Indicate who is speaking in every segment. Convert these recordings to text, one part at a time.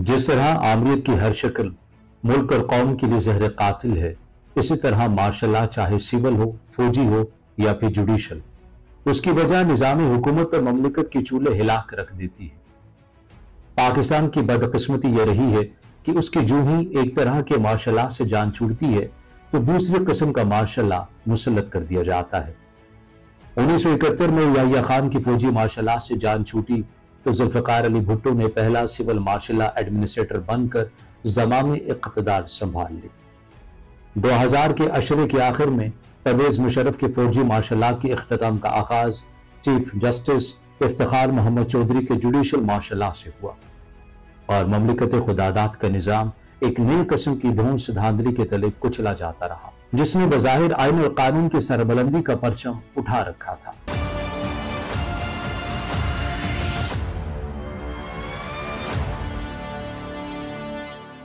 Speaker 1: जिस तरह आमरीत की हर शक्ल मुल्क और कौम के लिए जहर कातिल है, इसी तरह मार्शल लॉ चाहे सिविल हो, फौजी हो या फिर जुडिशल, उसकी वजह निजामी हुकूमत और ममलिकत की चूल्हे हिला कर रख देती है। पाकिस्तान की बदकिस्मती यह रही है कि उसकी जूं ही एक तरह के मार्शल लॉ से जान छूटती है तो दूसरी किस्म का मार्शल लॉ मुसल्लत कर दिया जाता है। 1971 में याहिया खान की फौजी मार्शल लॉ से जान छूटी तो जुल्फकार अली भुट्टो ने पहला सिविल मार्शल लॉ एडमिनिस्ट्रेटर बनकर ज़मामे इक़्तिदार संभाल ली। 2000 के अशरे के आखिर में परवेज मुशर्रफ के फौजी मार्शल लॉ के इख्तिताम का आगाज चीफ जस्टिस इफ्तिखार मोहम्मद चौधरी के जुडिशल मार्शल लॉ से हुआ और ममलिकत खुदादात का निज़ाम एक नई किस्म की धौंस धांधली के तले कुचला जाता रहा, जिसने बज़ाहिर आईन और कानून की सरबलंदी का परचम उठा रखा था।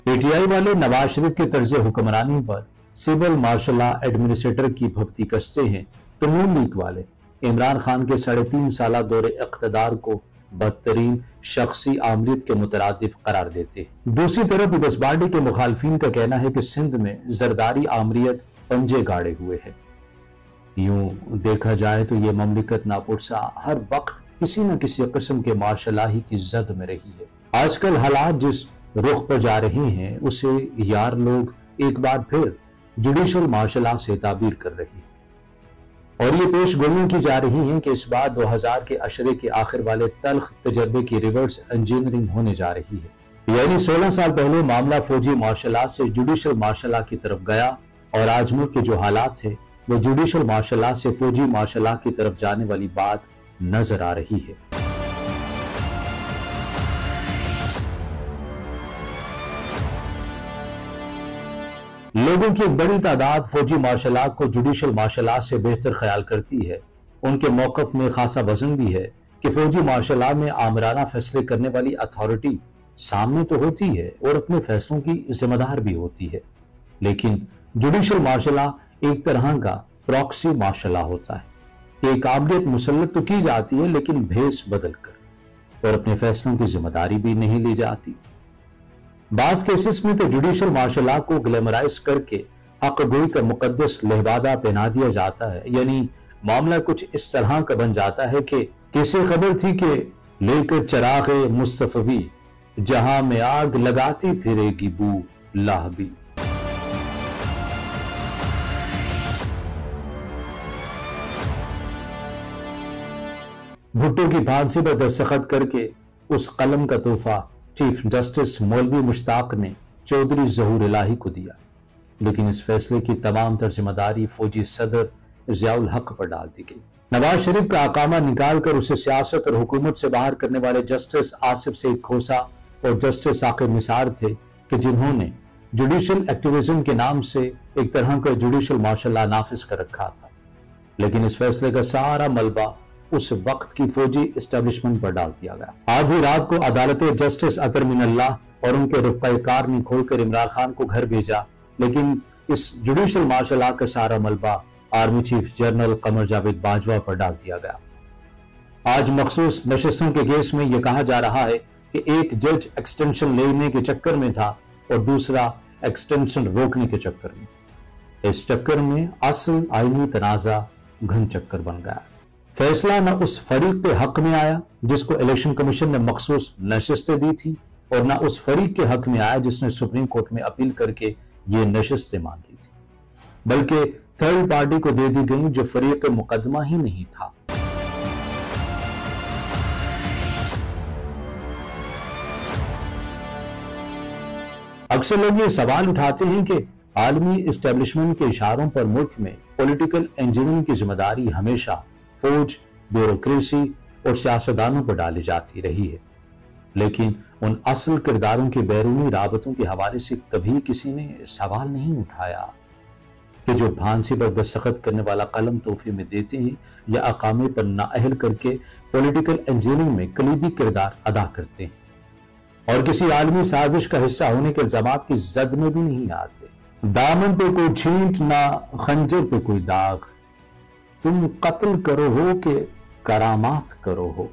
Speaker 1: पीटीआई वाले नवाज शरीफ के तर्ज हुक्मरानी पर सिविल मार्शल लॉ एडमिनिस्ट्रेटर की भक्ति कसते हैं तो नून लीग वाले इमरान खान के 3.5 साल दौरे इक़्तिदार को बदतरीन शख्सी आमरीत के मुतरादिफ करार देते हैं। दूसरी तरफ पीपल्स पार्टी के मुखालफिन का कहना है कि सिंध में जरदारी आमरीत पंजे गाड़े हुए है। यूं देखा जाए तो ये ममलिकत नापुरसा हर वक्त किसी न किसी किस्म के मार्शल लॉ की जद में रही है। आजकल हालात जिस रुख पर जा रहे हैं उसे यार लोग एक बार फिर जुडिशल मार्शल लॉ से ताबीर कर रही है और ये पेश गोइयां की जा रही हैं कि इस बार 2000 के अशरे के आखिर वाले तल्ख तजर्बे की रिवर्स इंजीनियरिंग होने जा रही है। यानी 16 साल पहले मामला फौजी मार्शल लॉ से जुडिशल मार्शल लॉ की तरफ गया और आज मुल्क के जो हालात है वो जुडिशल मार्शल लॉ से फौजी मार्शल लॉ की तरफ जाने वाली बात नजर आ रही है। लोगों की एक बड़ी तादाद फौजी मार्शल लॉ को जुडिशल मार्शल लॉ से बेहतर ख्याल करती है। उनके मौकफ में खासा वजन भी है कि फौजी मार्शल लॉ में आमराना फैसले करने वाली अथॉरिटी सामने तो होती है और अपने फैसलों की जिम्मेदार भी होती है, लेकिन जुडिशल मार्शल लॉ एक तरह का प्रॉक्सी मार्शल लॉ होता है। एक आमरीत मुसल्लत तो की जाती है लेकिन भेस बदल कर, और अपने फैसलों की जिम्मेदारी भी नहीं ली जाती। बास केसेस में तो जुडिशल मार्शल लॉ को ग्लैमराइज करके हक गोई का मुकद्दस लहबादा पहना दिया जाता है। यानी मामला कुछ इस तरह का बन जाता है कि किसे खबर थी कि लेकर चरागे मुस्तफवी जहां में आग लगाती फिरेगी बू लाहबी। भुट्टो की फांसी पर दस्तखत करके उस कलम का तोहफा चीफ जस्टिस मौलवी मुश्ताक ने चौधरी ज़हूर इलाही को दिया, लेकिन इस फैसले की तमाम तर जिम्मेदारी फौजी सदर ज़ियाउल हक पर डाल दी गई। नवाज शरीफ का अकामा निकाल कर उसे सियासत और हुकूमत से बाहर करने वाले जस्टिस आसिफ सईद खोसा और जस्टिस साकिब निसार थे कि जिन्होंने जुडिशल एक्टिविज्म के नाम से एक तरह का जुडिशल मार्शल लॉ नाफिज कर रखा था, लेकिन इस फैसले का सारा मलबा उस वक्त की फौजी एस्टेब्लिशमेंट पर डाल दिया गया। आधी रात को अदालत जस्टिस अतर मिनल्लाह और उनके रुफ़क़ाए-कार ने खोलकर इमरान खान को घर भेजा, लेकिन इस जुडिशल मार्शल लॉ का सारा मलबा army chief general Qamar Javed Bajwa पर डाल दिया गया। आज मखसूस नशिस्तों के केस में यह कहा जा रहा है कि एक जज एक्सटेंशन लेने के चक्कर में था और दूसरा एक्सटेंशन रोकने के चक्कर में। इस चक्कर में असल आईनी तनाजा घन चक्कर बन गया। फैसला न उस फरीक के हक में आया जिसको इलेक्शन कमीशन ने मखसूस नशिस्तें दी थी और न उस फरीक के हक में आया जिसने सुप्रीम कोर्ट में अपील करके ये नशिस्तें मांगी थी, बल्कि थर्ड पार्टी को दे दी गई जो फरीक मुकदमा ही नहीं था। अक्सर लोग ये सवाल उठाते हैं कि आलमी एस्टेब्लिशमेंट के इशारों पर मुल्क में पॉलिटिकल इंजीनियरिंग की जिम्मेदारी हमेशा फौज, ब्यूरोक्रेसी और सियासतदानों पर डाली जाती रही है, लेकिन उन असल किरदारों के बैरूनी राबतों के हवाले से कभी किसी ने सवाल नहीं उठाया कि जो फांसी पर दस्तखत करने वाला कलम तोहफे में देते हैं या अकामे पर नाअहल करके पॉलिटिकल इंजीनियरिंग में कलीदी किरदार अदा करते हैं और किसी आलमी साजिश का हिस्सा होने के इल्जामात की जद में भी नहीं आते। दामन पे कोई छींट ना खंजर पे कोई दाग, तुम कत्ल करो हो कि करामात करो हो।